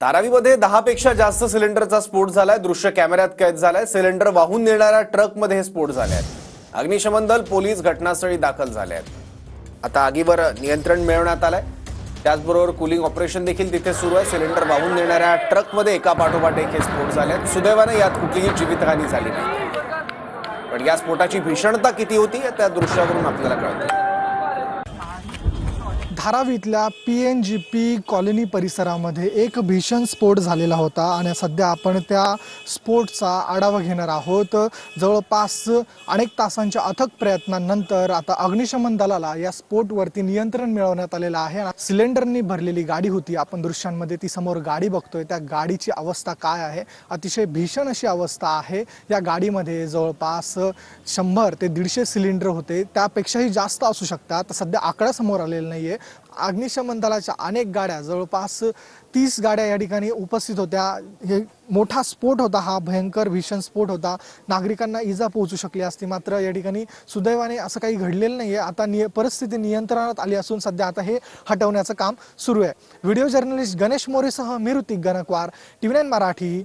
धारावीमध्ये 10 पेक्षा जास्त सिलेंडरचा स्फोट झालाय। दृश्य कॅमेऱ्यात कैद झालाय। सिलेंडर वाहून नेणाऱ्या ट्रकमध्ये हे स्फोट झाले आहेत। अग्निशमन दल, पोलीस घटनास्थळी दाखल झाले आहेत। आता आगीवर नियंत्रण मिळवण्यात आलंय। त्याचबरोबर कूलिंग ऑपरेशन देखील तिथे सुरू आहे। सिलेंडर वाहून नेणाऱ्या ट्रकमध्ये एका पाठोपाठ एक हे स्फोट झाले आहेत। सुदैवाने यात कुठलीही जीवितहानी झाली नाही, पण या स्फोटाची भीषणता किती होती त्या दृश्यावरून आपल्याला कळतं। धारावीतल्या PNGP कॉलनी परिसरामध्ये एक भीषण स्फोट झालेला होता आणि सध्या आपण त्या स्फोटचा आढावा घेणार आहोत। जवळपास अनेक तासांच्या अथक प्रयत्नांनंतर आता अग्निशमन दलाला या स्फोटवरती नियंत्रण मिळवण्यात आलेलं आहे। सिलेंडरनी भरलेली गाडी होती, आपण दृश्यांमध्ये ती समोर गाडी बघतोय। त्या गाडीची अवस्था काय आहे? अतिशय भीषण अशी अवस्था आहे। या गाडीमध्ये जवळपास 100 ते 150 सिलेंडर होते, त्यापेक्षाही जास्त असू शकतात। सध्या आकडा समोर आलेला नाहीये। अग्निशमन दलाच्या अनेक गाड्या, जवळपास 30 गाड्या या ठिकाणी उपस्थित होत्या। हे मोठा स्फोट होता, हा भयंकर भीषण स्फोट होता। नागरिकांना इजा पोहोचू शकली असती, मात्र या ठिकाणी सुदैवाने असं काही घडलेलं नाहीये। आता परिस्थिती नियंत्रणात आली असून सध्या आता हे हटवण्याचं काम सुरू आहे। व्हिडिओ जर्नलिस्ट गणेश मोरेसह मी ऋतिक गणकवार, TV9 मराठी,